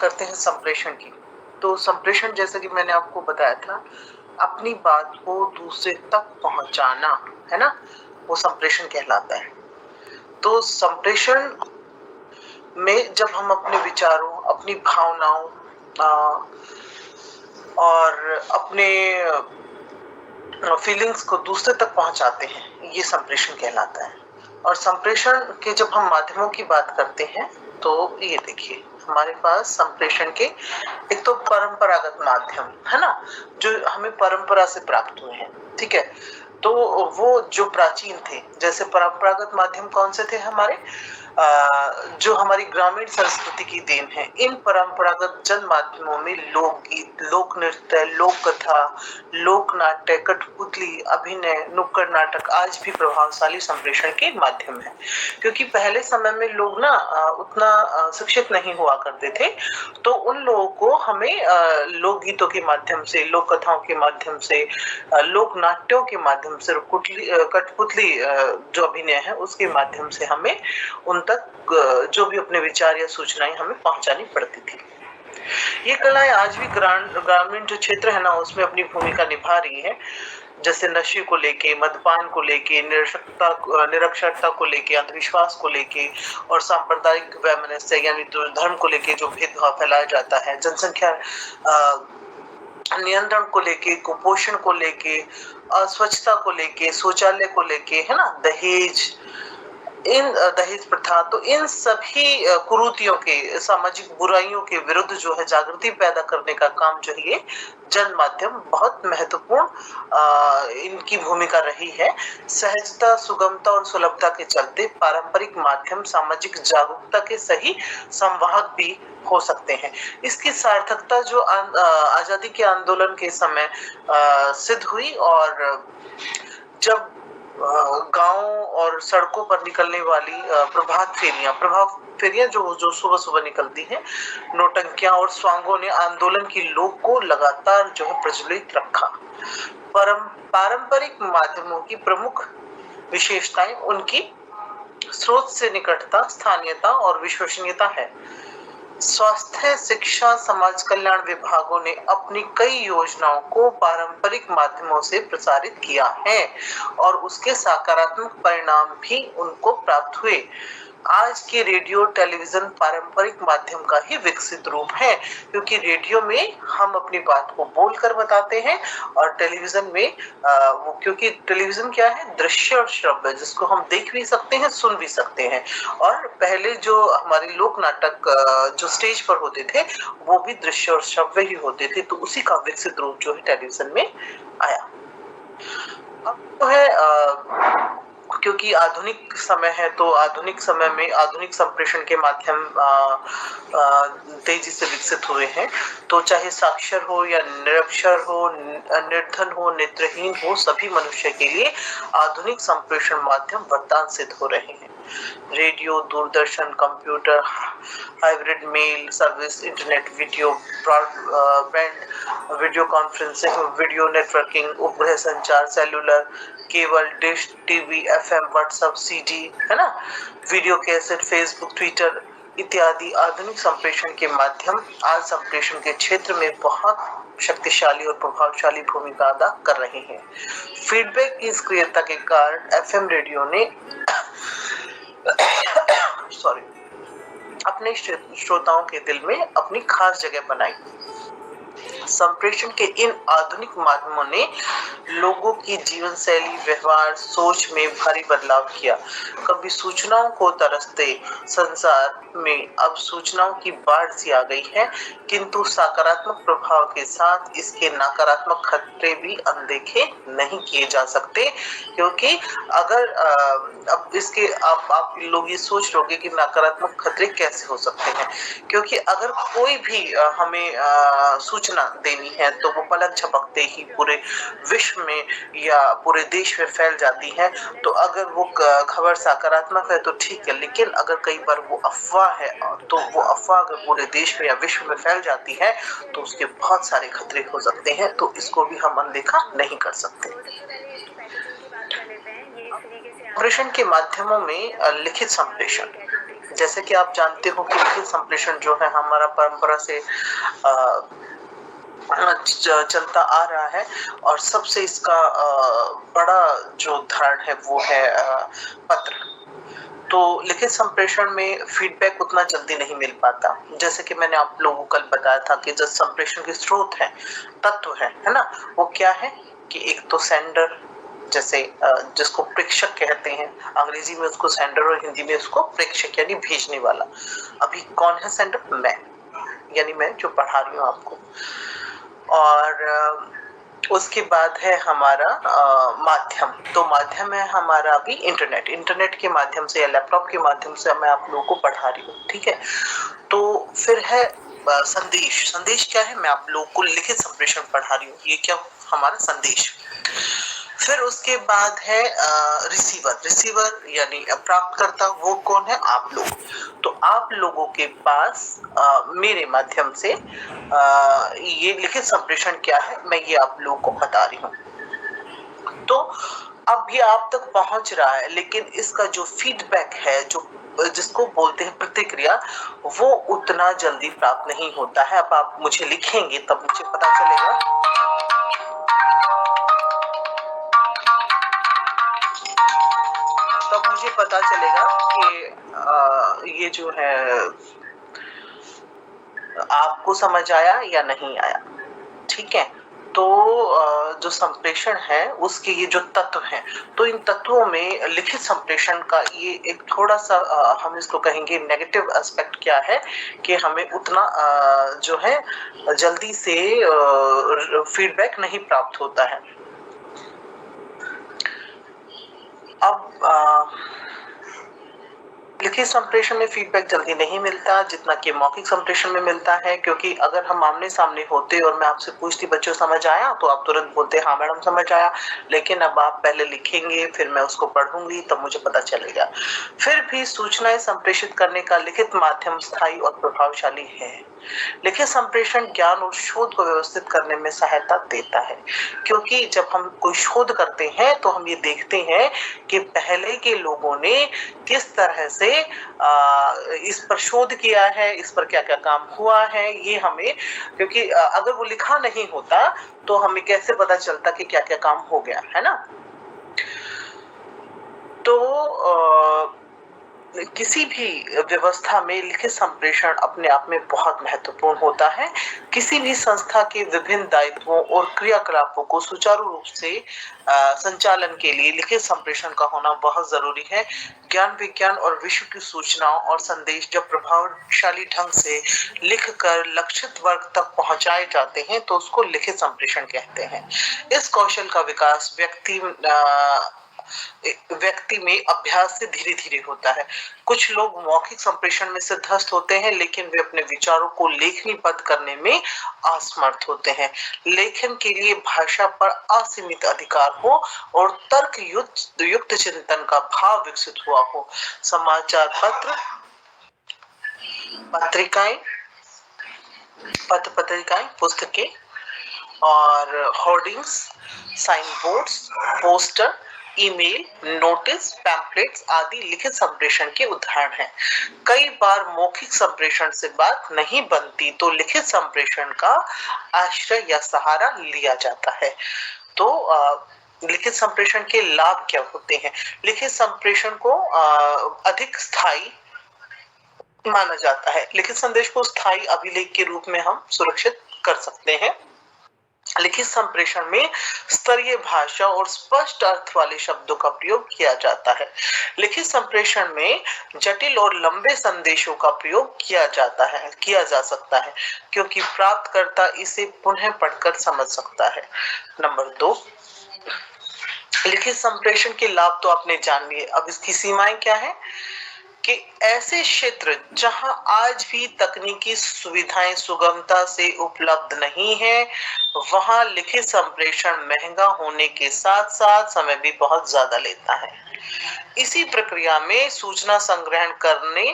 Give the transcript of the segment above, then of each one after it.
करते हैं संप्रेषण की। तो संप्रेषण जैसे कि मैंने आपको बताया था, अपनी बात को दूसरे तक पहुँचाना, है ना? वो संप्रेषण कहलाता है। तो संप्रेषण में जब हम अपने विचारों, अपनी भावनाओं और अपने फीलिंग्स को दूसरे तक पहुंचाते हैं, ये संप्रेषण कहलाता है। और संप्रेषण के जब हम माध्यमों की बात करते हैं, तो ये देखिए हमारे पास संप्रेषण के एक तो परंपरागत माध्यम है ना, जो हमें परंपरा से प्राप्त हुए हैं, ठीक है। तो वो जो प्राचीन थे, जैसे परंपरागत माध्यम कौन से थे हमारे, जो हमारी ग्रामीण संस्कृति की देन है। इन परंपरागत जन माध्यमों में लोकगीत, लोक नृत्य, लोक कथा, लोक नाट्य, कठपुतली, अभिनय, नुक्कड़ नाटक आज भी प्रभावशाली संप्रेषण के माध्यम है। क्योंकि पहले समय में लोग ना उतना शिक्षित नहीं हुआ करते थे, तो उन लोगों को हमें लोकगीतों के माध्यम से, लोक कथाओं के माध्यम से, लोक नाट्यों के माध्यम से, कठपुतली जो अभिनय है उसके माध्यम से हमें उन तक जो भी अपने विचार या सूचनाएं हमें पहुंचानी पड़ती थी। ये कलाएं आज भी ग्रामीण जो क्षेत्र है ना, उसमें अपनी भूमिका निभा रही है। जैसे नशे को लेके, मद्यपान को लेके, निरक्षरता को लेके, अंधविश्वास को लेके और सांप्रदायिक वैमनस्य यानी तो धर्म को लेके जो भेदभाव फैलाया जाता है, जनसंख्या नियंत्रण को लेके, कुपोषण को लेके, अस्वच्छता को लेके, शौचालय को लेके, है ना, दहेज प्रथा, तो इन सभी कुरीतियों के, सामाजिक बुराइयों के विरुद्ध जो है जागृति पैदा करने का काम जो है जन माध्यम बहुत महत्वपूर्ण इनकी भूमिका रही है। सहजता, सुगमता और सुलभता के चलते पारंपरिक माध्यम सामाजिक जागरूकता के सही संवाहक भी हो सकते हैं। इसकी सार्थकता जो आजादी के आंदोलन के समय सिद्ध हुई, और जब गांव और सड़कों पर निकलने वाली प्रभात फेरियां जो सुबह सुबह निकलती हैं, नौटंकियां और स्वांगों ने आंदोलन की लोक को लगातार जो है प्रज्वलित रखा। पारंपरिक माध्यमों की प्रमुख विशेषताएं उनकी स्रोत से निकटता, स्थानीयता और विश्वसनीयता है। स्वास्थ्य, शिक्षा, समाज कल्याण विभागों ने अपनी कई योजनाओं को पारंपरिक माध्यमों से प्रसारित किया है और उसके सकारात्मक परिणाम भी उनको प्राप्त हुए। आज के रेडियो, टेलीविजन पारंपरिक माध्यम का ही विकसित रूप है, क्योंकि रेडियो में हम अपनी बात को बोलकर बताते हैं और टेलीविजन में क्योंकि टेलीविजन क्या है, दृश्य और श्रव्य, जिसको हम देख भी सकते हैं, सुन भी सकते हैं। और पहले जो हमारे लोक नाटक जो स्टेज पर होते थे, वो भी दृश्य और श्रव्य ही होते थे, तो उसी का विकसित रूप जो है टेलीविजन में आया। अब तो है क्योंकि आधुनिक समय है, तो आधुनिक समय में आधुनिक संप्रेषण के माध्यम तेजी से विकसित हुए हैं। तो चाहे साक्षर हो या निरक्षर हो, निर्धन हो, नेत्रहीन हो, सभी मनुष्य के लिए आधुनिक संप्रेषण माध्यम वरदान सिद्ध हो रहे हैं। Radio, Doordarshan, computer, hybrid mail service, internet, video broadband, video conferencing, video networking, उपग्रह संचार, cellular, cable dish, TV, FM, WhatsApp, CD, है ना, वीडियो कैसेट, फेसबुक, ट्विटर इत्यादि आधुनिक संप्रेषण के माध्यम आज संप्रेषण के क्षेत्र में बहुत शक्तिशाली और प्रभावशाली भूमिका अदा कर रहे हैं। फीडबैक की सक्रियता के कारण एफएम रेडियो ने अपने श्रोताओं के दिल में अपनी खास जगह बनाई। संप्रेषण के इन आधुनिक माध्यमों ने लोगों की जीवन शैली, व्यवहार, सोच में भारी बदलाव किया। कभी सूचनाओं को तरसते संसार में अब सूचनाओं की बाढ़ सी आ गई है, किंतु सकारात्मक प्रभाव के साथ इसके नकारात्मक खतरे भी अनदेखे नहीं किए जा सकते। क्योंकि अगर अब इसके आप लोग ये सोच लोगे कि नकारात्मक खतरे कैसे हो सकते हैं, क्योंकि अगर कोई भी हमें सूचना देनी है, तो वो पलक झपकते ही पूरे विश्व में या पूरे देश में फैल जाती है। तो अगर वो खबर सकारात्मक है तो ठीक है, लेकिन अगर कई बार वो अफवाह है, तो वो अफवाह अगर पूरे देश में या विश्व में फैल जाती है, तो उसके बहुत सारे खतरे हो सकते हैं। तो इसको भी हम अनदेखा नहीं कर सकते। संप्रेषण के माध्यमों में लिखित संप्रेषण, जैसे कि आप जानते हो कि लिखित संप्रेषण जो है हमारा परंपरा से चलता आ रहा है, और सबसे इसका बड़ा जो उदाहरण है वो है पत्र। तो लिखित संप्रेषण में फीडबैक उतना जल्दी नहीं मिल पाता। जैसे कि मैंने आप लोगों को कल बताया था कि जो संप्रेषण के स्रोत है, तत्व है ना, वो क्या है कि एक तो सेंडर, जैसे जिसको प्रेषक कहते हैं, अंग्रेजी में उसको सेंडर और हिंदी में उसको प्रेषक यानी भेजने वाला। अभी कौन है सेंडर? मैं, यानी मैं जो पढ़ा रही हूँ आपको। और उसके बाद है हमारा माध्यम। तो माध्यम है हमारा अभी इंटरनेट के माध्यम से या लैपटॉप के माध्यम से मैं आप लोगों को पढ़ा रही हूँ, ठीक है। तो फिर है संदेश क्या है? मैं आप लोगों को लिखित संप्रेषण पढ़ा रही हूँ, ये क्या? हमारा संदेश। फिर उसके बाद है रिसीवर यानी प्राप्तकर्ता, वो कौन है? आप लोग। तो आप लोगों के पास मेरे माध्यम से ये लिखित संप्रेषण क्या है, मैं ये आप लोगों को बता रही हूँ। तो अब भी आप तक पहुंच रहा है, लेकिन इसका जो फीडबैक है, जो जिसको बोलते हैं प्रतिक्रिया, वो उतना जल्दी प्राप्त नहीं होता है। अब आप मुझे लिखेंगे तब मुझे पता चलेगा। तब मुझे पता चलेगा कि ये जो है आपको समझ आया या नहीं आया, ठीक है। तो जो संप्रेषण है उसके ये जो तत्व हैं, तो इन तत्वों में लिखित संप्रेषण का ये एक थोड़ा सा हम इसको कहेंगे नेगेटिव एस्पेक्ट क्या है कि हमें उतना जो है जल्दी से फीडबैक नहीं प्राप्त होता है। अब लिखित संप्रेषण में फीडबैक जल्दी नहीं मिलता जितना कि मौखिक संप्रेषण में मिलता है, क्योंकि अगर हम आमने सामने होते और मैं आपसे पूछती बच्चों समझ आया, तो आप तुरंत बोलते हाँ मैडम समझ आया। लेकिन अब आप पहले लिखेंगे, फिर मैं उसको पढ़ूंगी, तब मुझे पता चलेगा। फिर भी सूचनाएं संप्रेषित करने का लिखित माध्यम स्थायी और प्रभावशाली है। लिखित संप्रेषण ज्ञान और शोध को व्यवस्थित करने में सहायता देता है, क्योंकि जब हम कोई शोध करते हैं तो हम ये देखते हैं कि पहले के लोगों ने किस तरह से इस पर शोध किया है, इस पर क्या क्या काम हुआ है, ये हमें, क्योंकि अगर वो लिखा नहीं होता तो हमें कैसे पता चलता कि क्या क्या काम हो गया है ना। तो किसी भी व्यवस्था में लिखित संप्रेषण अपने आप में बहुत महत्वपूर्ण होता है। किसी भी संस्था के विभिन्न दायित्वों और क्रियाकलापों को सुचारू रूप से संचालन के लिए लिखित संप्रेषण का होना बहुत जरूरी है। ज्ञान विज्ञान और विश्व की सूचनाओं और संदेश जब प्रभावशाली ढंग से लिखकर लक्षित वर्ग तक पहुंचाए जाते हैं तो उसको लिखित संप्रेषण कहते हैं। इस कौशल का विकास व्यक्ति में अभ्यास से धीरे धीरे होता है। कुछ लोग मौखिक संप्रेषण में सिद्धहस्त होते हैं, लेकिन वे अपने विचारों को लेखनीबद्ध करने में असमर्थ होते हैं। लेखन के लिए भाषा पर असीमित अधिकार हो और तर्क युक्त चिंतन का भाव विकसित हुआ हो। समाचार पत्र, पत्रिकाएं, पत्रिकाएं, पुस्तकें और hoardings, sign boards, poster, email, notice, pamphlets आदि लिखित संप्रेषण के उदाहरण हैं। कई बार मौखिक संप्रेषण से बात नहीं बनती तो लिखित संप्रेषण का आश्रय या सहारा लिया जाता है। तो लिखित संप्रेषण के लाभ क्या होते हैं? लिखित संप्रेषण को अधिक स्थायी माना जाता है। लिखित संदेश को स्थायी अभिलेख के रूप में हम सुरक्षित कर सकते हैं। लिखित संप्रेषण में स्तरीय भाषा और स्पष्ट अर्थ वाले शब्दों का प्रयोग किया जाता है। लिखित संप्रेषण में जटिल और लंबे संदेशों का प्रयोग किया जा सकता है, क्योंकि प्राप्तकर्ता इसे पुनः पढ़कर समझ सकता है। नंबर 2, लिखित संप्रेषण के लाभ तो आपने जान लिए, अब इसकी सीमाएं क्या है कि ऐसे क्षेत्र जहां आज भी तकनीकी सुविधाएं सुगमता से उपलब्ध नहीं है, वहां लिखित संप्रेषण महंगा होने के साथ साथ समय भी बहुत ज्यादा लेता है। इसी प्रक्रिया में सूचना संग्रहण करने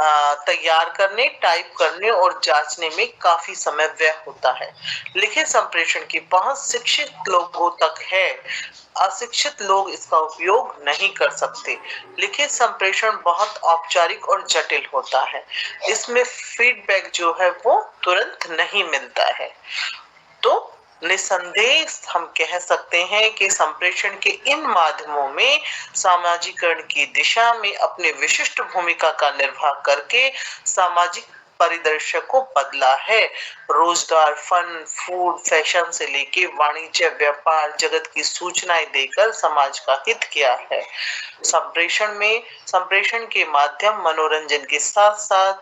तैयार करने, टाइप करने और जांचने में काफी समय व्यय होता है। लिखित संप्रेषण की पहुंच शिक्षित लोगों तक है, अशिक्षित लोग इसका उपयोग नहीं कर सकते। लिखित संप्रेषण बहुत औपचारिक और जटिल होता है। इसमें फीडबैक जो है वो तुरंत नहीं मिलता है। तो निसंदेह हम कह सकते हैं कि संप्रेषण के इन माध्यमों में सामाजिकरण की दिशा में अपने विशिष्ट भूमिका का निर्वाह करके सामाजिक परिदृश्य को बदला है। रोजगार, फन, फूड, फैशन से लेके वाणिज्य, व्यापार जगत की सूचनाएं देकर समाज का हित किया है। संप्रेषण के माध्यम मनोरंजन के साथ साथ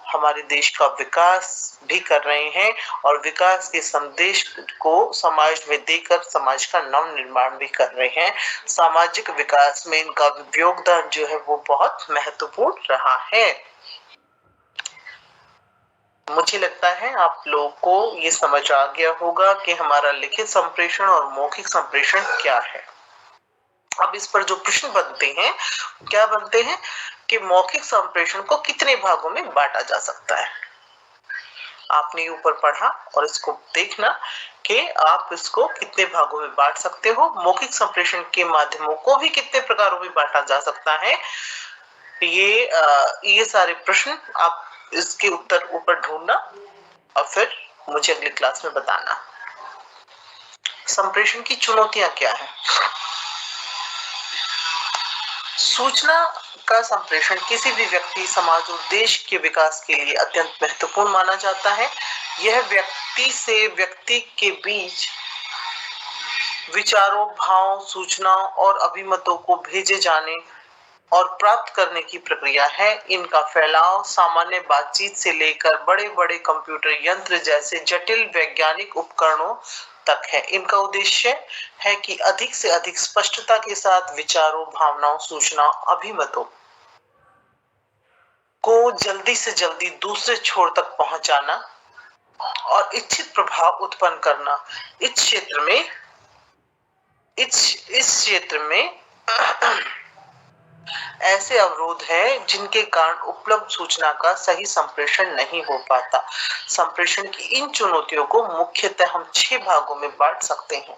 हमारे देश का विकास भी कर रहे हैं और विकास के संदेश को समाज में देकर समाज का नव निर्माण भी कर रहे हैं। सामाजिक विकास में इनका योगदान जो है वो बहुत महत्वपूर्ण रहा है। मुझे लगता है आप लोगों को ये समझ आ गया होगा कि हमारा लिखित संप्रेषण और मौखिक संप्रेषण क्या है। अब इस पर जो प्रश्न बनते हैं, क्या बनते हैं कि मौखिक संप्रेषण को कितने भागों में बांटा जा सकता है। आपने ऊपर पढ़ा और इसको देखना कि आप इसको कितने भागों में बांट सकते हो। मौखिक संप्रेषण के माध्यमों को भी कितने प्रकारों में बांटा जा सकता है। ये सारे प्रश्न आप इसके उत्तर ऊपर ढूंढना और फिर मुझे अगली क्लास में बताना। संप्रेषण की चुनौतियां क्या है। सूचना का संप्रेषण किसी भी व्यक्ति, समाज और देश के विकास के लिए अत्यंत महत्वपूर्ण माना जाता है। यह व्यक्ति से व्यक्ति के बीच विचारों, भाव, सूचनाओं और अभिमतों को भेजे जाने और प्राप्त करने की प्रक्रिया है। इनका फैलाव सामान्य बातचीत से लेकर बड़े-बड़े कंप्यूटर यंत्र जैसे जटिल वैज्ञानिक उपकरणों तक है। इनका उद्देश्य है कि अधिक से अधिक स्पष्टता के साथ विचारों, भावनाओं, सूचनाओं, अभिमतों को जल्दी से जल्दी दूसरे छोर तक पहुंचाना और इच्छित प्रभाव उत्पन्न करना। इस क्षेत्र में ऐसे अवरोध हैं जिनके कारण उपलब्ध सूचना का सही संप्रेषण नहीं हो पाता। संप्रेषण की इन चुनौतियों को मुख्यतः हम 6 भागों में बांट सकते हैं।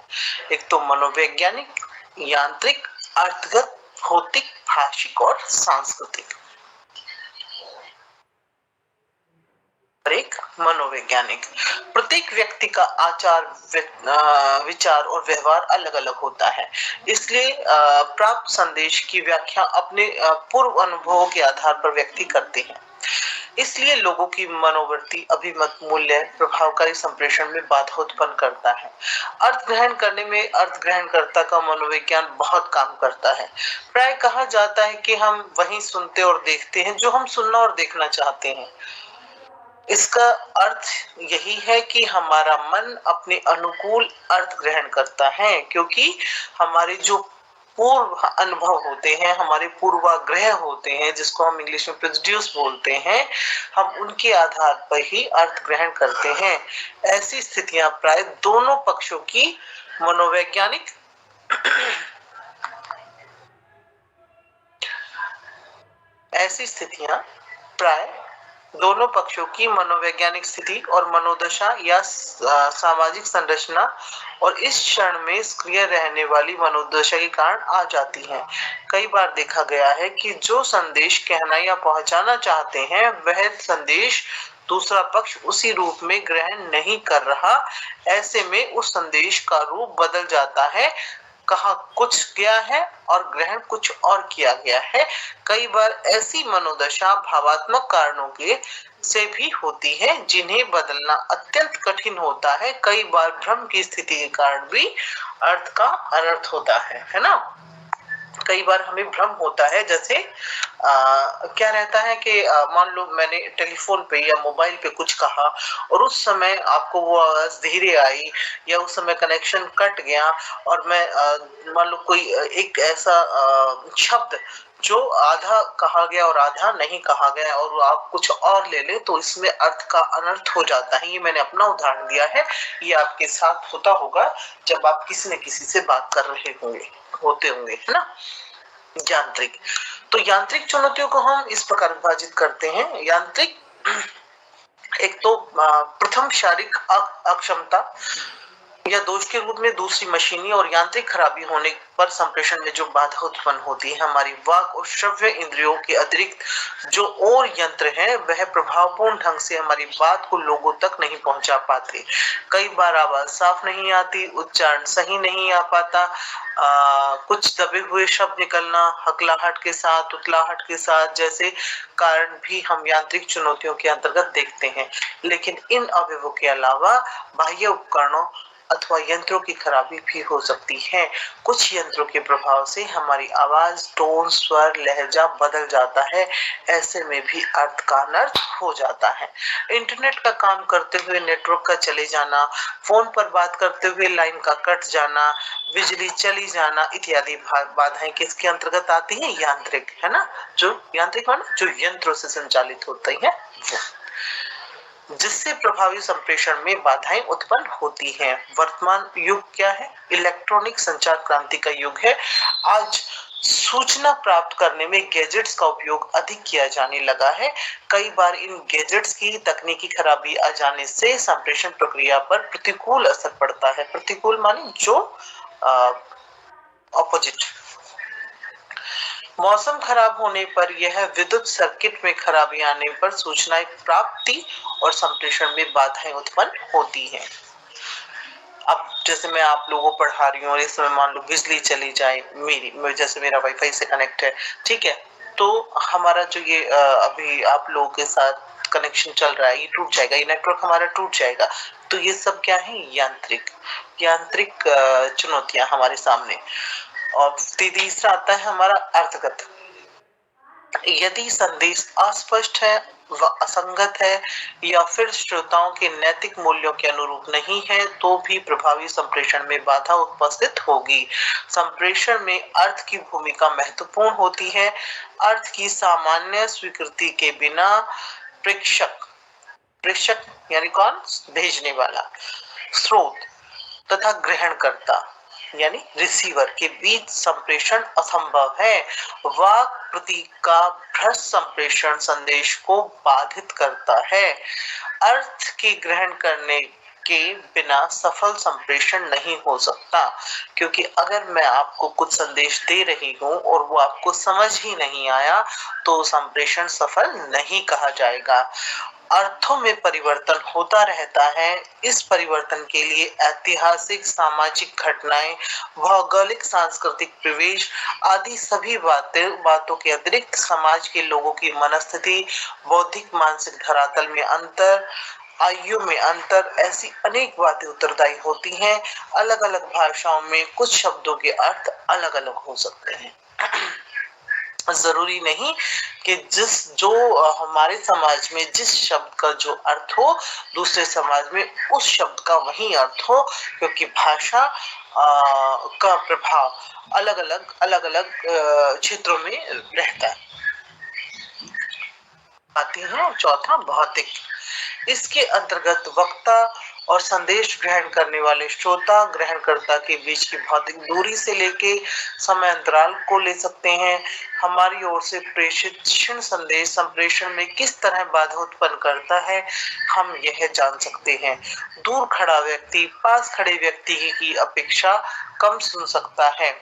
एक तो मनोवैज्ञानिक, यांत्रिक, अर्थगत, भौतिक, भाषिक और सांस्कृतिक। एक मनोवैज्ञानिक। प्रत्येक व्यक्ति का आचार, विचार और व्यवहार अलग अलग होता है, इसलिए प्राप्त संदेश की व्याख्या अपने पूर्व अनुभवों के आधार पर व्यक्ति करते हैं। इसलिए लोगों की मनोवृत्ति, अभिमत, मूल्य प्रभावकारी संप्रेषण में बाधा उत्पन्न करता है। अर्थ ग्रहण करने में अर्थ ग्रहणकर्ता का मनोविज्ञान बहुत काम करता है। प्राय कहा जाता है कि हम वही सुनते और देखते हैं जो हम सुनना और देखना चाहते हैं। इसका अर्थ यही है कि हमारा मन अपने अनुकूल अर्थ ग्रहण करता है, क्योंकि हमारे जो पूर्व अनुभव होते हैं, हमारे पूर्वाग्रह होते हैं, जिसको हम इंग्लिश में प्रेजुडियूस बोलते हैं, हम उनके आधार पर ही अर्थ ग्रहण करते हैं। ऐसी स्थितियां प्राय दोनों पक्षों की मनोवैज्ञानिक ऐसी स्थितियां प्राय दोनों पक्षों की मनोवैज्ञानिक स्थिति और मनोदशा या सामाजिक संरचना और इस क्षण में सक्रिय रहने वाली मनोदशा के कारण आ जाती हैं। कई बार देखा गया है कि जो संदेश कहना या पहुंचाना चाहते हैं, वह संदेश दूसरा पक्ष उसी रूप में ग्रहण नहीं कर रहा। ऐसे में उस संदेश का रूप बदल जाता है, कहा कुछ गया है और ग्रहण कुछ और किया गया है। कई बार ऐसी मनोदशा भावात्मक कारणों के से भी होती है, जिन्हें बदलना अत्यंत कठिन होता है। कई बार भ्रम की स्थिति के कारण भी अर्थ का अनर्थ होता है ना। कई बार हमें भ्रम होता है, जैसे क्या रहता है कि मान लो मैंने टेलीफोन पे या मोबाइल पे कुछ कहा और उस समय आपको वो आवाज धीरे आई या उस समय कनेक्शन कट गया और मैं मान लो कोई एक ऐसा शब्द जो आधा कहा गया और आधा नहीं कहा गया और आप कुछ और ले ले, तो इसमें अर्थ का अनर्थ हो जाता है। ये मैंने अपना उदाहरण दिया है, ये आपके साथ होता होगा जब आप किसी न किसी से बात कर रहे होते होंगे, है ना। यांत्रिक तो यांत्रिक चुनौतियों को हम इस प्रकार विभाजित करते हैं। यांत्रिक एक तो प्रथम शारीरिक अक्षमता या दोष के रूप में, दूसरी मशीनी और यांत्रिक खराबी होने पर संप्रेषण में जो बाधा उत्पन्न होती है। हमारी वाक और श्रव्य इंद्रियों के अतिरिक्त जो और यंत्र हैं वह प्रभावपूर्ण ढंग से हमारी बात को लोगों तक नहीं पहुंचा पाते। कई बार आवाज साफ नहीं आती, उच्चारण सही नहीं आ पाता, कुछ दबे हुए शब्द निकलना, हकलाहट के साथ, उतलाहट के साथ जैसे कारण भी हम यांत्रिक चुनौतियों के अंतर्गत देखते हैं। लेकिन इन अवयवों के अलावा बाह्य उपकरणों अथवा यंत्रों की खराबी भी हो सकती है। कुछ यंत्रों के प्रभाव से हमारी आवाज, टोन, स्वर, लहजा बदल जाता है। ऐसे में भी अर्थ का अनर्थ हो जाता है। इंटरनेट का काम करते हुए नेटवर्क का चले जाना, फोन पर बात करते हुए लाइन का कट जाना, बिजली चली जाना इत्यादि बाधाएं किसके अंतर्गत आती है? यांत्रिक, है ना। जो यांत्रिक माने जो यंत्रों से संचालित होती है, जिससे प्रभावी संप्रेषण में बाधाएं उत्पन्न होती हैं। वर्तमान युग क्या है? इलेक्ट्रॉनिक संचार क्रांति का युग है। आज सूचना प्राप्त करने में गैजेट्स का उपयोग अधिक किया जाने लगा है। कई बार इन गैजेट्स की तकनीकी खराबी आ जाने से संप्रेषण प्रक्रिया पर प्रतिकूल असर पड़ता है। प्रतिकूल माने जो ऑपोजिट। मौसम खराब होने पर, यह विद्युत सर्किट में खराबी आने पर सूचनाएं प्राप्ति और संप्रेषण में बाधाएं उत्पन्न होती हैं। अब जैसे मैं आप लोगों को पढ़ा रही हूँ और इस समय मान लो बिजली चली जाए, जैसे मेरा वाईफाई से कनेक्ट है, ठीक है, तो हमारा जो ये अभी आप लोगों के साथ कनेक्शन चल रहा है ये टूट जाएगा, ये नेटवर्क हमारा टूट जाएगा। तो ये सब क्या है? यांत्रिक यांत्रिक चुनौतियां हमारे सामने। और तीसरा आता है हमारा अर्थगत। यदि संदेश अस्पष्ट है व असंगत है या फिर श्रोताओं के नैतिक मूल्यों के अनुरूप नहीं है तो भी प्रभावी संप्रेषण में बाधा उपस्थित होगी। संप्रेषण में अर्थ की भूमिका महत्वपूर्ण होती है। अर्थ की सामान्य स्वीकृति के बिना प्रेषक प्रेषक यानी कौन? भेजने वाला, स्रोत तथा ग्रहणकर्ता यानी रिसीवर के बीच संप्रेषण असंभव है। वाक प्रतीक का भ्रष्ट संप्रेषण संदेश को बाधित करता है। अर्थ के ग्रहण करने के बिना सफल संप्रेषण नहीं हो सकता, क्योंकि अगर मैं आपको कुछ संदेश दे रही हूँ और वो आपको समझ ही नहीं आया तो संप्रेषण सफल नहीं कहा जाएगा। अर्थों में परिवर्तन होता रहता है। इस परिवर्तन के लिए ऐतिहासिक, सामाजिक घटनाएं, भौगोलिक, सांस्कृतिक प्रवेश आदि सभी बातों के अतिरिक्त समाज के लोगों की मनस्थिति, बौद्धिक मानसिक धरातल में अंतर, आयु में अंतर, ऐसी अनेक बातें उत्तरदायी होती हैं। अलग अलग भाषाओं में कुछ शब्दों के अर्थ अलग अलग हो सकते हैं। जरूरी नहीं कि हमारे समाज में जिस शब्द का जो अर्थ हो दूसरे समाज में उस शब्द का वही अर्थ हो, क्योंकि भाषा का प्रभाव अलग अलग क्षेत्रों में रहता है। आती है चौथा, भौतिक। इसके अंतर्गत वक्ता और संदेश ग्रहण करने वाले श्रोता ग्रहणकर्ता के बीच की भौतिक दूरी से लेके समय अंतराल को ले सकते हैं। हमारी ओर से प्रेषित क्षण संदेश संप्रेषण में किस तरह बाधा उत्पन्न करता है हम यह जान सकते हैं। दूर खड़ा व्यक्ति पास खड़े व्यक्ति की अपेक्षा कम सुन सकता है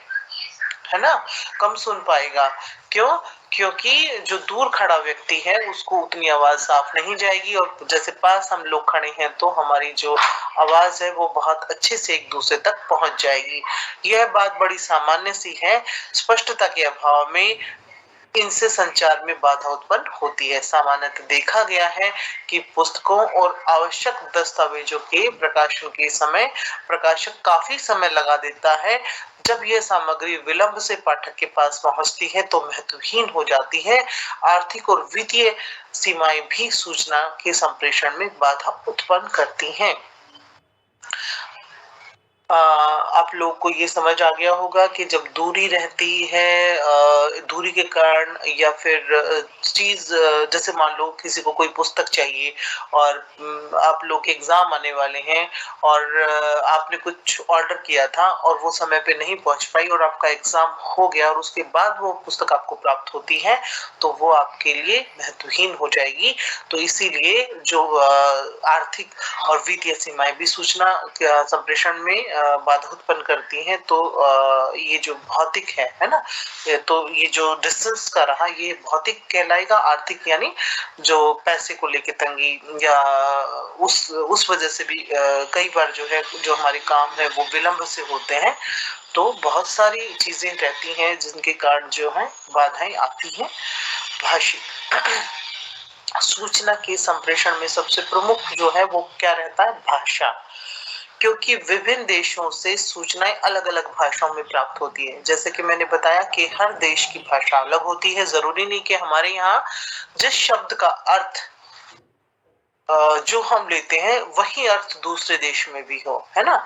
ना, कम सुन पाएगा। क्यों? क्योंकि जो दूर खड़ा व्यक्ति है उसको उतनी आवाज साफ नहीं जाएगी, और जैसे पास हम लोग खड़े हैं तो हमारी जो आवाज है वो बहुत अच्छे से एक दूसरे तक पहुंच जाएगी। यह बात बड़ी सामान्य सी है। स्पष्टता के अभाव में इनसे संचार में बाधा उत्पन्न होती है। सामान्यतः देखा गया है कि पुस्तकों और आवश्यक दस्तावेजों के प्रकाशन के समय प्रकाशक काफी समय लगा देता है। जब यह सामग्री विलंब से पाठक के पास पहुंचती है तो महत्वहीन हो जाती है। आर्थिक और वित्तीय सीमाएं भी सूचना के संप्रेषण में बाधा उत्पन्न करती हैं। आप लोग को ये समझ आ गया होगा कि जब दूरी रहती है, दूरी के कारण या फिर चीज, जैसे मान लो किसी को कोई पुस्तक चाहिए और आप लोग के एग्जाम आने वाले हैं और आपने कुछ ऑर्डर किया था और वो समय पे नहीं पहुंच पाई और आपका एग्जाम हो गया और उसके बाद वो पुस्तक आपको प्राप्त होती है, तो वो आपके लिए महत्वहीन हो जाएगी। तो इसीलिए जो आर्थिक और वित्तीय सीमाएं भी सूचना संप्रेषण में बाधा उत्पन्न करती हैं। तो ये जो भौतिक है ना, तो ये जो डिस्टेंस का रहा ये भौतिक कहलाएगा। आर्थिक यानी जो पैसे को लेके तंगी या उस वजह से भी कई बार जो है जो हमारे काम है वो विलंब से होते हैं। तो बहुत सारी चीजें रहती हैं जिनके कारण जो है बाधाएं आती हैं। भाषिक सूचना के संप्रेषण में सबसे प्रमुख जो है वो क्या रहता है? भाषा। क्योंकि विभिन्न देशों से सूचनाएं अलग अलग भाषाओं में प्राप्त होती है। जैसे कि मैंने बताया कि हर देश की भाषा अलग होती है। जरूरी नहीं कि हमारे यहाँ जिस शब्द का अर्थ जो हम लेते हैं वही अर्थ दूसरे देश में भी हो, है ना।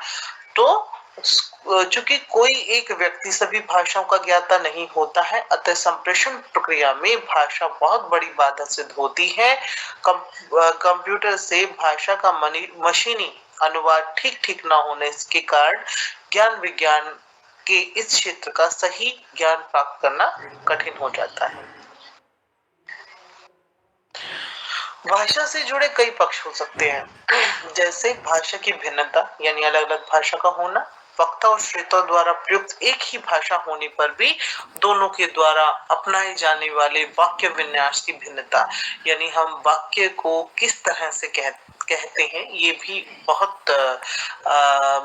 तो चूंकि कोई एक व्यक्ति सभी भाषाओं का ज्ञाता नहीं होता है, अतः संप्रेषण प्रक्रिया में भाषा बहुत बड़ी बाधा सिद्ध होती है। कंप्यूटर से भाषा का मशीनी अनुवाद ठीक ठीक ना होने के कारण ज्ञान विज्ञान के इस क्षेत्र का सही ज्ञान प्राप्त करना कठिन हो जाता है। भाषा से जुड़े कई पक्ष हो सकते हैं, जैसे भाषा की भिन्नता यानी अलग अलग भाषा का होना, वक्ता और श्रोताओं द्वारा प्रयुक्त एक ही भाषा होने पर भी दोनों के द्वारा अपनाए जाने वाले वाक्य विन्यास की भिन्नता, यानी हम वाक्य को किस तरह से कहते हैं ये भी बहुत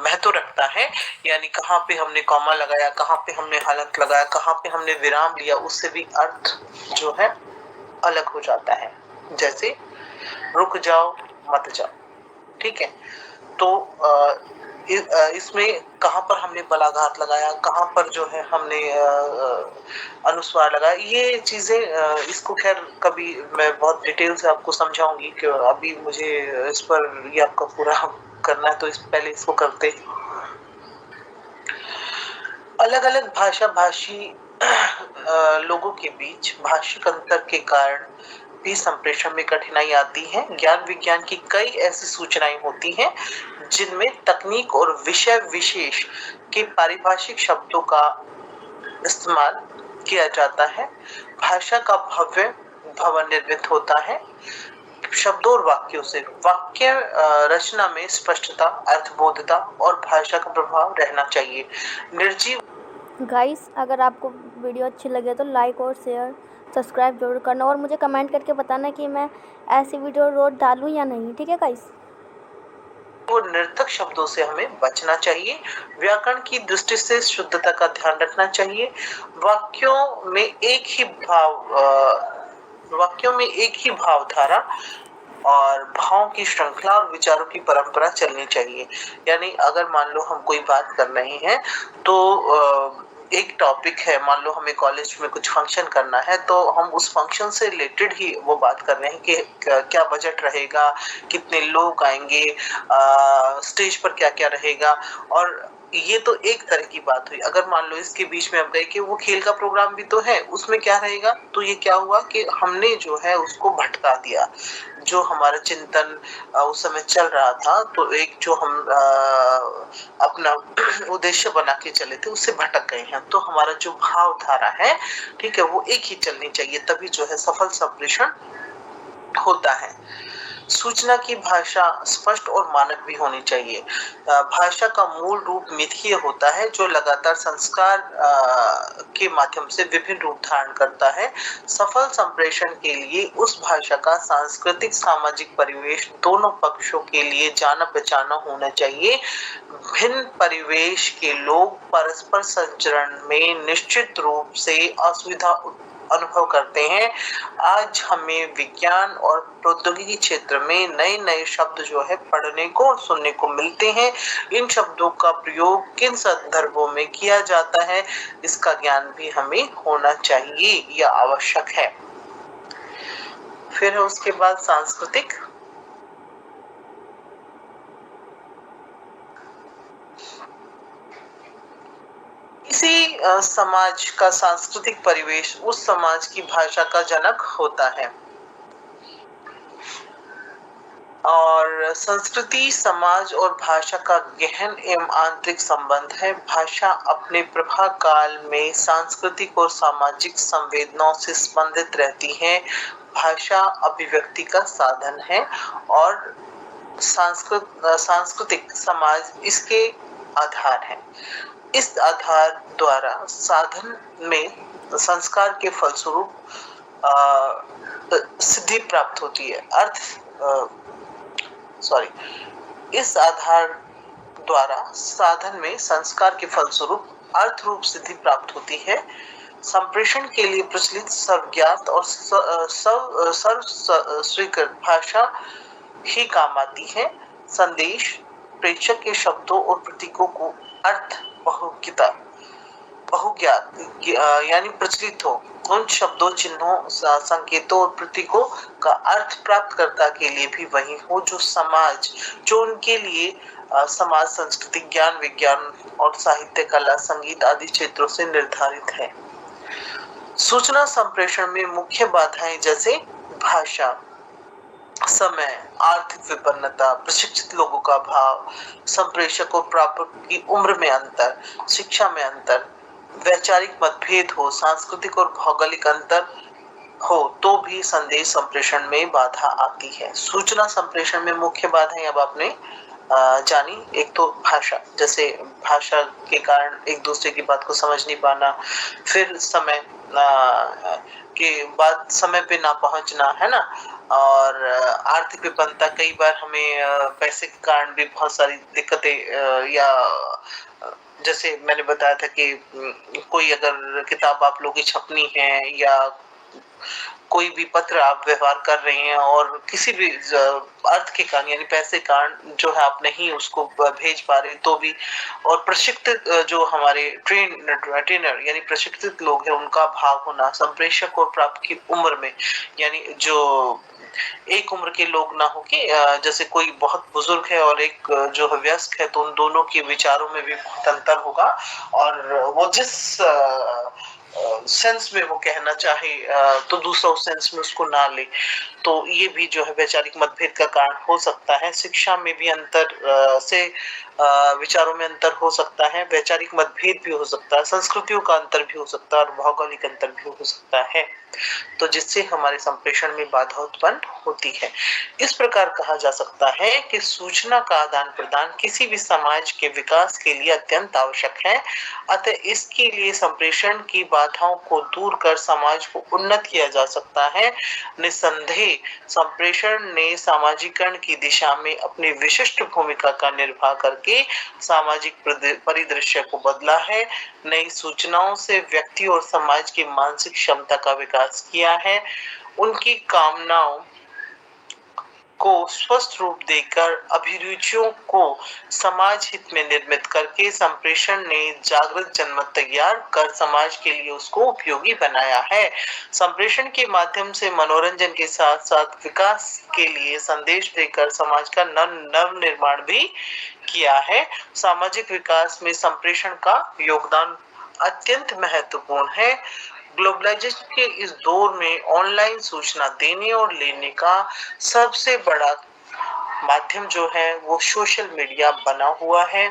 महत्व रखता है। यानी कहाँ पे हमने कॉमा लगाया, कहाँ पे हमने हालत लगाया, कहाँ पे हमने विराम लिया, उससे भी अर्थ जो है अलग हो जाता है। जैसे रुक जाओ, मत जाओ, ठीक है। तो इसमें कहाँ पर हमने बलाघात लगाया, कहाँ पर जो है हमने अनुस्वार लगाया, ये चीजें इसको खैर कभी मैं बहुत डिटेल से आपको समझाऊंगी कि अभी मुझे इस पर ये आपका पूरा करना है, तो पहले इसको करते हैं। अलग अलग भाषा भाषी लोगों के बीच भाषिक अंतर के कारण भी संप्रेषण में कठिनाई आती है। ज्ञान विज्ञान की कई ऐसी सूचनाएं होती हैं जिनमें तकनीक और विषय विशेष के पारिभाषिक शब्दों का इस्तेमाल किया जाता है। भाषा का भव्य भवन निर्मित होता है शब्दों और वाक्यों से। वाक्य रचना में स्पष्टता, अर्थबोधता और भाषा का प्रभाव रहना चाहिए। निर्जीव गाइस, अगर आपको वीडियो अच्छी लगे तो लाइक और शेयर सब्सक्राइब जरूर करना और मुझे कमेंट करके बताना कि मैं ऐसी वीडियो रोज डालूं या नहीं। ठीक है गाइस। वो निर्थक शब्दों से हमें बचना चाहिए। व्याकरण की दृष्टि से शुद्धता का ध्यान रखना चाहिए। वाक्यों में एक ही वाक्यों में एक ही भावधारा और भावों की श्रृंखला और विचारों की परंपरा चलनी चाहिए। यानी अगर मान लो हम कोई बात कर रहे हैं तो एक टॉपिक है, मान लो हमें कॉलेज में कुछ फंक्शन करना है तो हम उस फंक्शन से रिलेटेड ही वो बात कर रहे हैं कि क्या बजट रहेगा, कितने लोग आएंगे, स्टेज पर क्या क्या रहेगा। और ये तो एक तरह की बात हुई। अगर मान लो इसके बीच में अब गए कि वो खेल का प्रोग्राम भी तो है, उसमें क्या रहेगा, तो ये क्या हुआ कि हमने जो है उसको भटका दिया। जो हमारा चिंतन उस समय चल रहा था, तो एक जो हम अपना उद्देश्य बना के चले थे उससे भटक गए हैं। तो हमारा जो भावधारा है, ठीक है, वो एक ही चलनी चाहिए, तभी जो है सफल संप्रेषण होता है। सूचना की भाषा स्पष्ट और मानक भी होनी चाहिए। भाषा का मूल रूप मिथकीय होता है जो लगातार संस्कार के माध्यम से विभिन्न रूप धारण करता है। सफल संप्रेषण के लिए उस भाषा का सांस्कृतिक सामाजिक परिवेश दोनों पक्षों के लिए जाना पहचाना होना चाहिए। भिन्न परिवेश के लोग परस्पर संचरण में निश्चित रूप से असुविधा अनुभव करते हैं। आज हमें विज्ञान और प्रौद्योगिकी क्षेत्र में नए नए शब्द जो है पढ़ने को और सुनने को मिलते हैं। इन शब्दों का प्रयोग किन संदर्भों में किया जाता है, इसका ज्ञान भी हमें होना चाहिए या आवश्यक है। फिर है उसके बाद सांस्कृतिक। किसी समाज का सांस्कृतिक परिवेश उस समाज की भाषा का जनक होता है और संस्कृति समाज और भाषा का गहन एवं आंतरिक संबंध है। भाषा अपने प्रभा काल में सांस्कृतिक और सामाजिक संवेदनाओं से संबंधित रहती है। भाषा अभिव्यक्ति का साधन है और सांस्कृतिक समाज इसके आधार है। इस आधार द्वारा साधन में संस्कार के फलस्वरूप सिद्धि प्राप्त होती है। इस आधार द्वारा साधन में संस्कार के फलस्वरूप अर्थ रूप सिद्धि प्राप्त होती है। संप्रेषण के लिए प्रचलित सर्वज्ञात और सर्व स्वीकृत भाषा ही काम आती है। संदेश प्रेषक के शब्दों और प्रतीकों को अर्थ बहुज्ञात यानी प्रचलित हो, उन शब्दों चिन्हों संकेतों और प्रतीकों का अर्थ प्राप्तकर्ता के लिए भी वही हो जो उनके लिए समाज संस्कृति ज्ञान विज्ञान और साहित्य कला संगीत आदि क्षेत्रों से निर्धारित है। सूचना संप्रेषण में मुख्य बाधाएं जैसे भाषा, समय, आर्थिक विपन्नता, प्रशिक्षित लोगों का अभाव, संप्रेषक और प्रापक की उम्र में अंतर, शिक्षा में अंतर, वैचारिक मतभेद हो, सांस्कृतिक और भौगोलिक अंतर हो तो भी संदेश संप्रेषण में बाधा आती है। सूचना संप्रेषण में मुख्य बाधाएं अब आपने जानी। एक तो भाषा, जैसे भाषा के कारण एक दूसरे की बात को समझ नहीं पाना, फिर समय के बाद समय पे ना पहुंचना, है ना, और आर्थिक विपन्नता, कई बार हमें पैसे के कारण भी बहुत सारी दिक्कतें या जैसे मैंने बताया था कि कोई अगर किताब आप लोगों की छपनी है या कोई भी पत्र आप व्यवहार कर रहे हैं और किसी भी अर्थ के कारण यानी पैसे कारण जो है आप नहीं उसको भेज पा रहे तो भी, और प्रशिक्षित जो हमारे ट्रेनर यानी प्रशिक्षित लोग हैं उनका अभाव होना, संप्रेषक और प्राप्त की उम्र में यानी जो एक उम्र के लोग ना हो कि जैसे कोई बहुत बुजुर्ग है और एक जो है वयस्क है तो उन दोनों के विचारों में भी बहुत अंतर होगा और वो जिस सेंस में वो कहना चाहे तो दूसरा उस सेंस में उसको ना ले, तो ये भी जो है वैचारिक मतभेद का कारण हो सकता है। शिक्षा में भी अंतर से विचारों में अंतर हो सकता है, वैचारिक मतभेद भी हो सकता है, संस्कृतियों का अंतर भी हो सकता है और भौगोलिक अंतर भी हो सकता है, तो जिससे हमारे संप्रेषण में बाधा उत्पन्न होती है। इस प्रकार कहा जा सकता है कि सूचना का आदान प्रदान किसी भी समाज के विकास के लिए अत्यंत आवश्यक है। अतः इसके लिए संप्रेषण की बाधाओं को दूर कर समाज को उन्नत किया जा सकता है। निसंदेह संप्रेषण ने सामाजिकरण की दिशा में अपनी विशिष्ट भूमिका का निर्वाह करके सामाजिक परिदृश्य को बदला है। नई सूचनाओं से व्यक्ति और समाज की मानसिक क्षमता का विकास किया है। उनकी कामनाओं को स्वस्थ रूप देकर अभिरुचियों को समाज हित में निर्मित करके संप्रेषण ने जागृत जनमत तैयार कर समाज के लिए उसको उपयोगी बनाया है। संप्रेषण के माध्यम से मनोरंजन के साथ साथ विकास के लिए संदेश देकर समाज का नव निर्माण भी किया है। सामाजिक विकास में संप्रेषण का योगदान अत्यंत महत्वपूर्ण है। ग्लोबलाइजेशन के इस दौर में ऑनलाइन सूचना देने और लेने का सबसे बड़ा माध्यम जो है वो सोशल मीडिया बना हुआ है।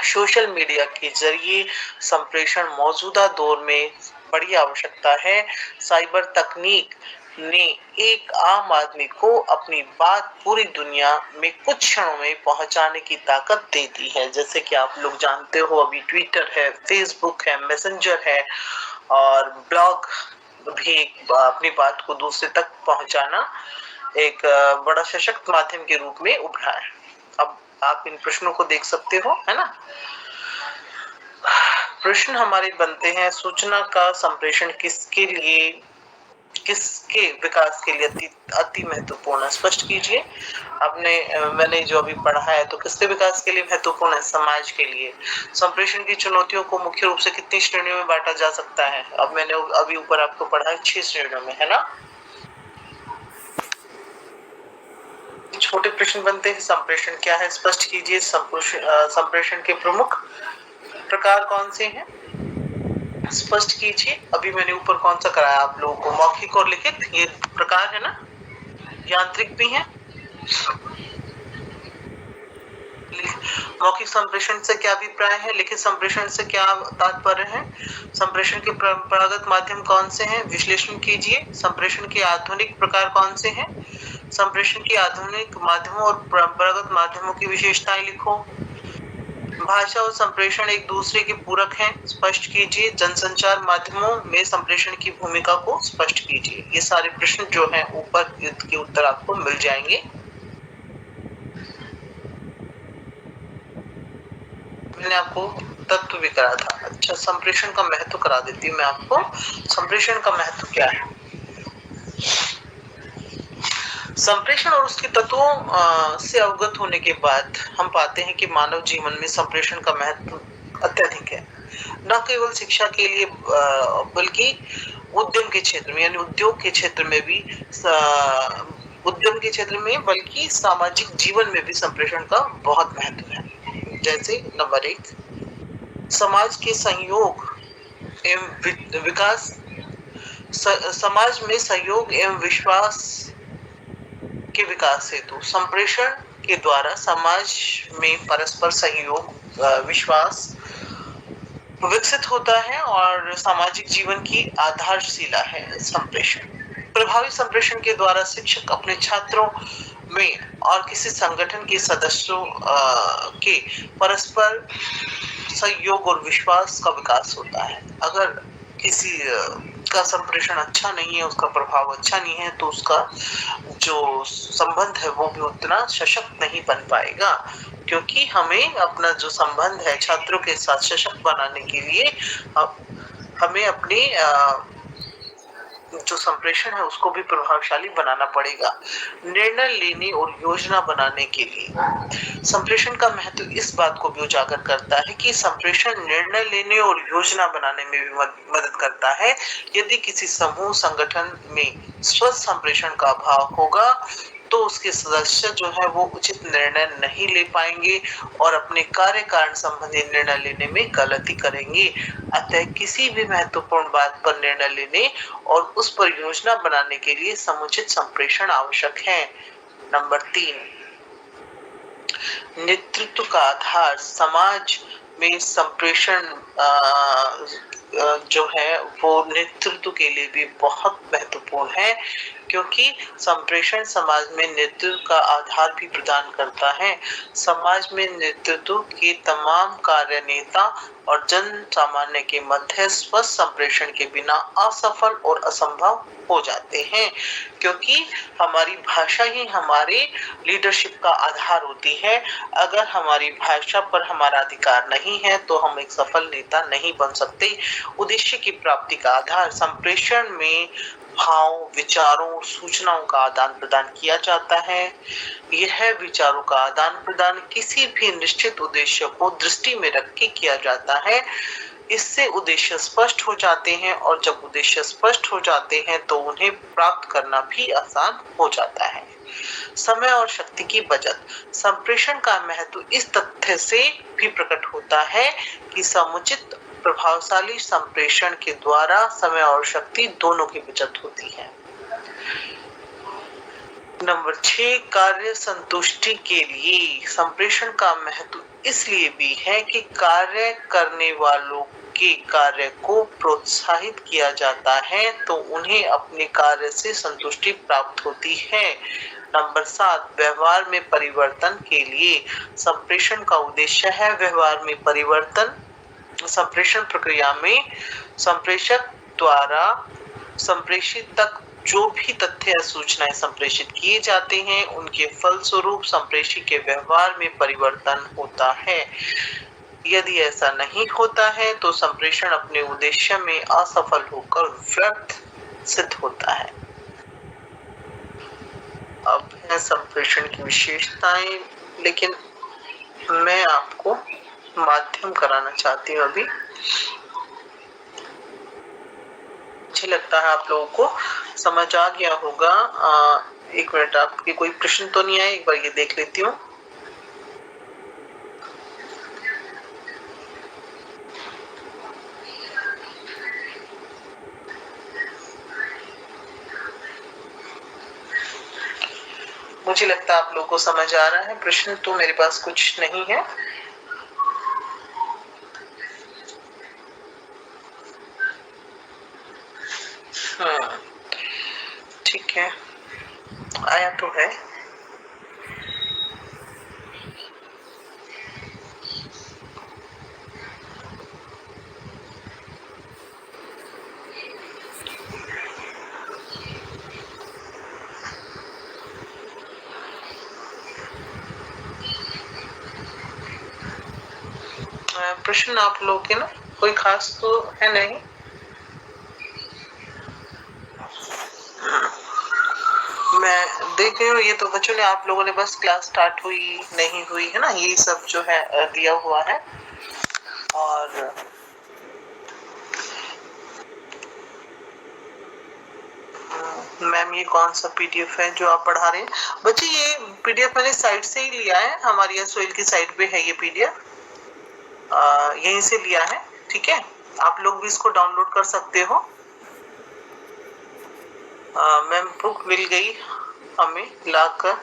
सोशल मीडिया के जरिए संप्रेषण मौजूदा दौर में बड़ी आवश्यकता है। साइबर तकनीक ने एक आम आदमी को अपनी बात पूरी दुनिया में कुछ क्षणों में पहुंचाने की ताकत देती है। जैसे कि आप लोग जानते हो अभी ट्विटर है, फेसबुक है, मैसेंजर है और ब्लॉग भी अपनी बात को दूसरे तक पहुंचाना एक बड़ा सशक्त माध्यम के रूप में उभरा है। अब आप इन प्रश्नों को देख सकते हो, है ना। प्रश्न हमारे बनते हैं, सूचना का संप्रेषण किसके विकास के लिए अति महत्वपूर्ण है, स्पष्ट कीजिए। मैंने जो अभी पढ़ा है तो किसके विकास के लिए महत्वपूर्ण है, समाज के लिए। संप्रेषण की चुनौतियों को मुख्य रूप से कितनी श्रेणियों में बांटा जा सकता है, अब मैंने अभी ऊपर आपको पढ़ा है 6 श्रेणियों में, है ना। छोटे प्रश्न बनते हैं, संप्रेषण क्या है, स्पष्ट कीजिए। संप्रेषण के प्रमुख प्रकार कौन से हैं स्पष्ट कीजिए। अभी मैंने ऊपर कौन सा कराया आप लोगों को, मौखिक और लिखित, ये प्रकार है ना, यांत्रिक भी है। मौखिक संप्रेषण से क्या अभिप्राय है, लिखित संप्रेषण से क्या तात्पर्य है, संप्रेषण के परंपरागत माध्यम कौन से हैं, विश्लेषण कीजिए। संप्रेषण के आधुनिक प्रकार कौन से हैं, संप्रेषण के आधुनिक माध्यमों और परंपरागत माध्यमों की विशेषताएं लिखो। भाषा और संप्रेषण एक दूसरे के पूरक हैं, स्पष्ट कीजिए। जनसंचार माध्यमों में संप्रेषण की भूमिका को स्पष्ट कीजिए। ये सारे प्रश्न जो हैं ऊपर के उत्तर आपको मिल जाएंगे। मैंने आपको तत्व भी करा था। अच्छा, संप्रेषण का महत्व करा देती हूँ मैं आपको। संप्रेषण का महत्व क्या है, संप्रेषण और उसके तत्वों से अवगत होने के बाद हम पाते हैं कि मानव जीवन में संप्रेषण का महत्व अत्यधिक है। न केवल शिक्षा के लिए बल्कि उद्यम के क्षेत्र में, यानी उद्योग के क्षेत्र में भी, उद्यम के क्षेत्र में बल्कि सामाजिक जीवन में भी संप्रेषण का बहुत महत्व है। जैसे नंबर 1, समाज के सहयोग एवं विकास, समाज में सहयोग एवं विश्वास के विकास हेतु संप्रेषण के द्वारा समाज में परस्पर सहयोग, विश्वास विकसित होता है और सामाजिक जीवन की आधारशिला है संप्रेषण। प्रभावी संप्रेषण के द्वारा शिक्षक अपने छात्रों में और किसी संगठन के सदस्यों के परस्पर सहयोग और विश्वास का विकास होता है। अगर किसी का संप्रेषण अच्छा नहीं है, उसका प्रभाव अच्छा नहीं है, तो उसका जो संबंध है वो भी उतना सशक्त नहीं बन पाएगा। क्योंकि हमें अपना जो संबंध है छात्रों के साथ सशक्त बनाने के लिए हमें अपने जो संप्रेषण है उसको भी प्रभावशाली बनाना पड़ेगा। निर्णय लेने और योजना बनाने के लिए संप्रेषण का महत्व इस बात को भी उजागर करता है कि संप्रेषण निर्णय लेने और योजना बनाने में भी मदद करता है। यदि किसी समूह संगठन में स्वस्थ संप्रेषण का अभाव होगा तो उसके सदस्य जो है वो उचित निर्णय नहीं ले पाएंगे और अपने कार्य कारण संबंधी निर्णय लेने में गलती करेंगे। अतः किसी भी महत्वपूर्ण बात पर निर्णय लेने और उस पर योजना बनाने के लिए समुचित संप्रेषण आवश्यक है। नंबर 3, नेतृत्व का आधार। समाज में संप्रेषण जो है वो नेतृत्व के लिए भी बहुत महत्वपूर्ण है, क्योंकि संप्रेषण समाज में नेतृत्व का आधार भी प्रदान करता है। समाज में नेतृत्व के तमाम कार्य नेता और जन सामान्य के मध्य स्वस्थ संप्रेषण के बिना असफल और असंभव हो जाते हैं, क्योंकि हमारी भाषा ही हमारे लीडरशिप का आधार होती है। अगर हमारी भाषा पर हमारा अधिकार नहीं है तो हम एक सफल नेता नहीं बन सकते। उद्देश्य की प्राप्ति का आधार संप्रेषण में भाव, विचारों और सूचनाओं का आदान प्रदान किया जाता है। यह विचारों का आदान प्रदान किसी भी निश्चित उद्देश्य को दृष्टि में रख के किया जाता है। इससे उद्देश्य स्पष्ट हो जाते हैं और जब उद्देश्य स्पष्ट हो जाते हैं तो उन्हें प्राप्त करना भी आसान हो जाता है। समय और शक्ति की बचत। संप्रेषण का महत्व इस तथ्य से भी प्रकट होता है कि समुचित प्रभावशाली संप्रेषण के द्वारा समय और शक्ति दोनों की बचत होती है। नंबर 6, कार्य संतुष्टि के लिए संप्रेषण का महत्व इसलिए भी है कि कार्य करने वालों के कार्य को प्रोत्साहित किया जाता है तो उन्हें अपने कार्य से संतुष्टि प्राप्त होती है। नंबर 7, व्यवहार में परिवर्तन के लिए संप्रेषण का उद्देश्य है व्यवहार में परिवर्तन। संप्रेषण प्रक्रिया में संप्रेषक द्वारा संप्रेषित तक जो भी तथ्य या सूचनाएं संप्रेषित किए जाते हैं उनके फलस्वरूप संप्रेषी के व्यवहार में परिवर्तन होता है। यदि ऐसा नहीं होता है तो संप्रेषण अपने उद्देश्य में असफल होकर व्यर्थ सिद्ध होता है। अब है संप्रेषण की विशेषताएं, लेकिन मैं आपको माध्यम कराना चाहती हूँ। अभी मुझे लगता है आप लोगों को समझ आ गया होगा। एक मिनट, आपके कोई प्रश्न तो नहीं आए, एक बार ये देख लेती हूँ। मुझे लगता है आप लोगों को समझ आ रहा है। प्रश्न तो मेरे पास कुछ नहीं है। ठीक है, आया तो है। प्रश्न आप लोग के ना कोई खास तो है नहीं। मैं देख रही हूँ ये तो बच्चों ने, आप लोगों ने बस क्लास स्टार्ट हुई नहीं हुई है ना, यही सब जो है दिया हुआ है। और मैम ये कौन सा पीडीएफ है जो आप पढ़ा रहे हैं? बच्चे ये पीडीएफ मैंने साइट से ही लिया है, हमारी एसओएल की साइट पे है ये पीडीएफ, यहीं से लिया है। ठीक है, आप लोग भी इसको डाउनलोड कर सकते हो। मैम बुक मिल गई हमें लाकर,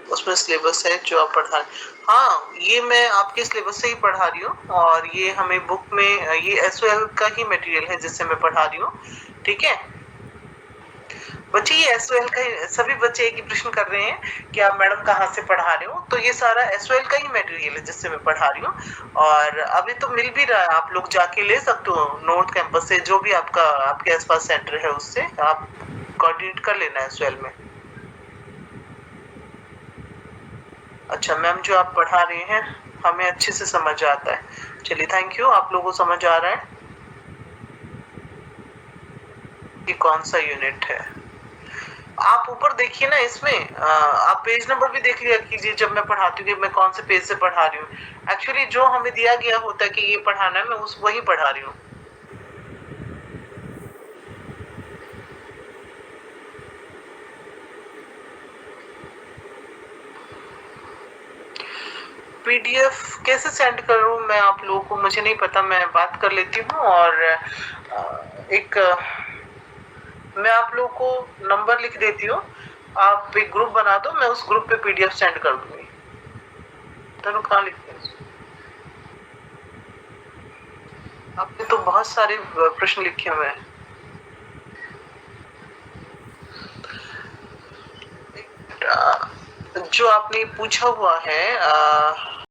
उसमें सिलेबस है जो आप पढ़ा रहे। हाँ, ये मैं आपके सिलेबस से ही पढ़ा रही हूँ, और ये हमें बुक में ये एसओएल का ही मटेरियल है जिससे मैं पढ़ा रही हूँ। ठीक है बच्चे, ये एसओएल का ही, सभी बच्चे एक ही प्रश्न कर रहे हैं कि आप मैडम कहाँ से पढ़ा रहे हो, तो ये सारा एसओएल का ही मटेरियल है जिससे मैं पढ़ा रही हूँ। और अभी तो मिल भी रहा है, आप लोग जाके ले सकते हो नॉर्थ कैंपस से, जो भी आपका आपके आसपास सेंटर है उससे आप कोऑर्डिनेट कर लेना एसओएल में। अच्छा मैम, जो आप पढ़ा रहे हैं हमें अच्छे से समझ आता है। चलिए थैंक यू, आप लोगों को समझ आ रहा है कि कौन सा यूनिट है। आप ऊपर देखिए ना, इसमें आप पेज नंबर भी देख लिया कीजिए जब मैं पढ़ाती हूँ कि मैं कौन से पेज से पढ़ा रही हूँ। एक्चुअली जो हमें दिया गया होता है कि ये पढ़ाना है, मैं उस वही पढ़ा रही हूँ। पीडीएफ कैसे सेंड करूँ मैं आप लोगों को, मुझे नहीं पता, मैं बात कर लेती हूँ। और एक मैं आप लोगों को नंबर लिख देती हूँ, आप एक ग्रुप बना दो, मैं उस ग्रुप पे पीडीएफ सेंड कर दूंगी। तनु कहाँ लिखते हैं? आपने तो बहुत सारे प्रश्न लिखे हुए हैं। जो आपने पूछा हुआ है